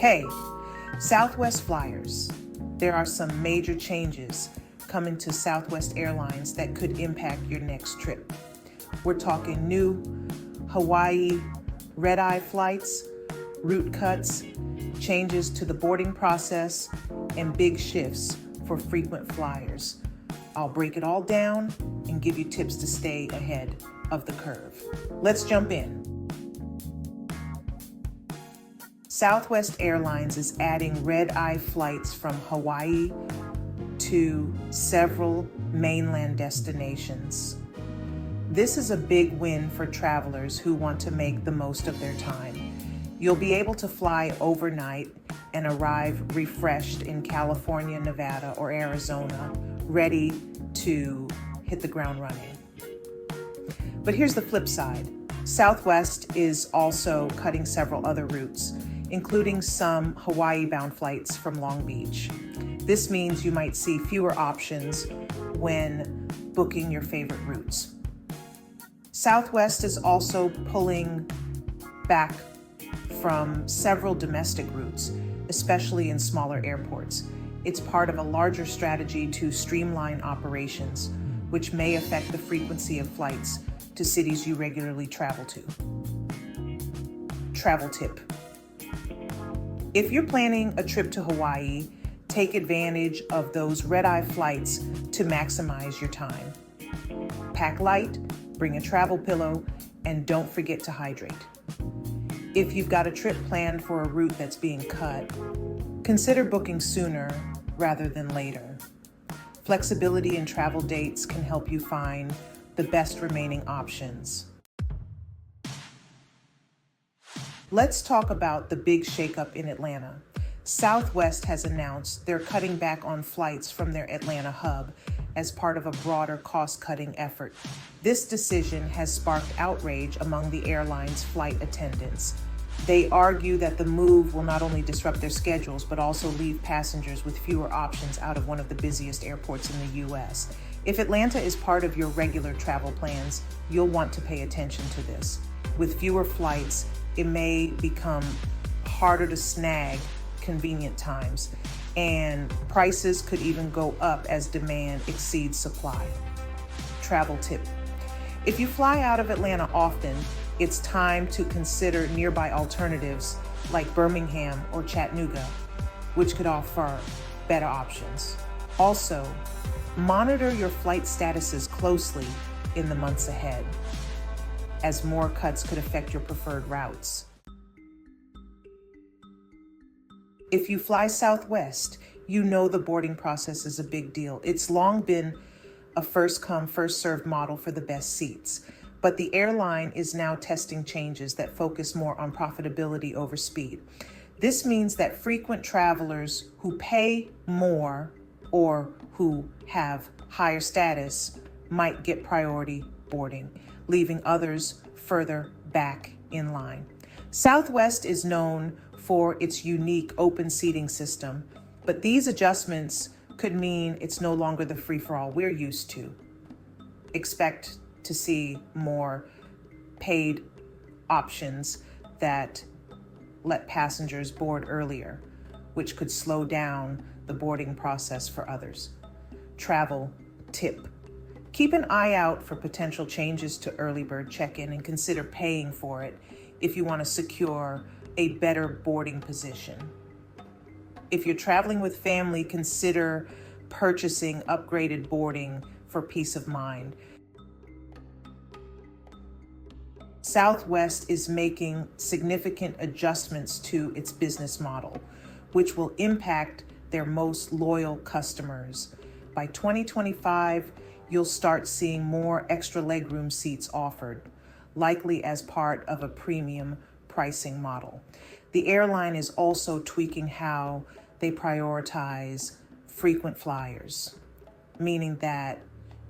Hey, Southwest Flyers. There are some major changes coming to Southwest Airlines that could impact your next trip. We're talking new Hawaii red-eye flights, route cuts, changes to the boarding process, and big shifts for frequent flyers. I'll break it all down and give you tips to stay ahead of the curve. Let's jump in. Southwest Airlines is adding red-eye flights from Hawaii to several mainland destinations. This is a big win for travelers who want to make the most of their time. You'll be able to fly overnight and arrive refreshed in California, Nevada, or Arizona, ready to hit the ground running. But here's the flip side. Southwest is also cutting several other routes, including some Hawaii-bound flights from Long Beach. This means you might see fewer options when booking your favorite routes. Southwest is also pulling back from several domestic routes, especially in smaller airports. It's part of a larger strategy to streamline operations, which may affect the frequency of flights to cities you regularly travel to. Travel tip. If you're planning a trip to Hawaii, take advantage of those red-eye flights to maximize your time. Pack light, bring a travel pillow, and don't forget to hydrate. If you've got a trip planned for a route that's being cut, consider booking sooner rather than later. Flexibility in travel dates can help you find the best remaining options. Let's talk about the big shakeup in Atlanta. Southwest has announced they're cutting back on flights from their Atlanta hub as part of a broader cost-cutting effort. This decision has sparked outrage among the airline's flight attendants. They argue that the move will not only disrupt their schedules, but also leave passengers with fewer options out of one of the busiest airports in the U.S. If Atlanta is part of your regular travel plans, you'll want to pay attention to this. With fewer flights, it may become harder to snag convenient times, and prices could even go up as demand exceeds supply. Travel tip. If you fly out of Atlanta often, it's time to consider nearby alternatives like Birmingham or Chattanooga, which could offer better options. Also, monitor your flight statuses closely in the months ahead, as more cuts could affect your preferred routes. If you fly Southwest, you know the boarding process is a big deal. It's long been a first-come, first-served model for the best seats, but the airline is now testing changes that focus more on profitability over speed. This means that frequent travelers who pay more or who have higher status might get priority boarding, leaving others further back in line. Southwest is known for its unique open seating system, but these adjustments could mean it's no longer the free-for-all we're used to. Expect to see more paid options that let passengers board earlier, which could slow down the boarding process for others. Travel tip. Keep an eye out for potential changes to early bird check-in and consider paying for it if you want to secure a better boarding position. If you're traveling with family, consider purchasing upgraded boarding for peace of mind. Southwest is making significant adjustments to its business model, which will impact their most loyal customers. By 2025, you'll start seeing more extra legroom seats offered, likely as part of a premium pricing model. The airline is also tweaking how they prioritize frequent flyers, meaning that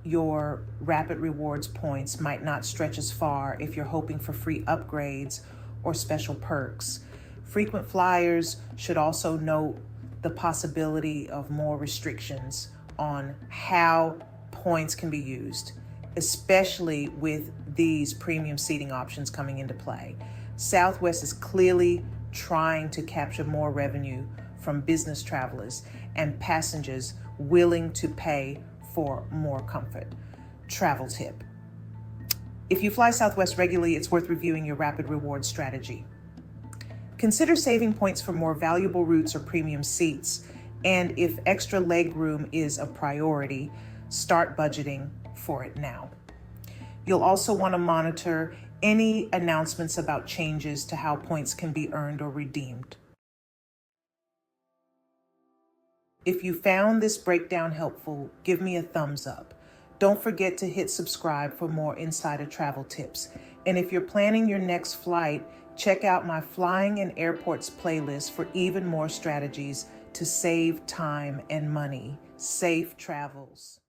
your Rapid Rewards points might not stretch as far if you're hoping for free upgrades or special perks. Frequent flyers should also note the possibility of more restrictions on how points can be used, especially with these premium seating options coming into play. Southwest is clearly trying to capture more revenue from business travelers and passengers willing to pay for more comfort. Travel tip. If you fly Southwest regularly, it's worth reviewing your rapid reward strategy. Consider saving points for more valuable routes or premium seats. And if extra leg room is a priority, start budgeting for it now. You'll also want to monitor any announcements about changes to how points can be earned or redeemed. If you found this breakdown helpful, give me a thumbs up. Don't forget to hit subscribe for more insider travel tips. And if you're planning your next flight, check out my Flying in Airports playlist for even more strategies to save time and money. Safe travels.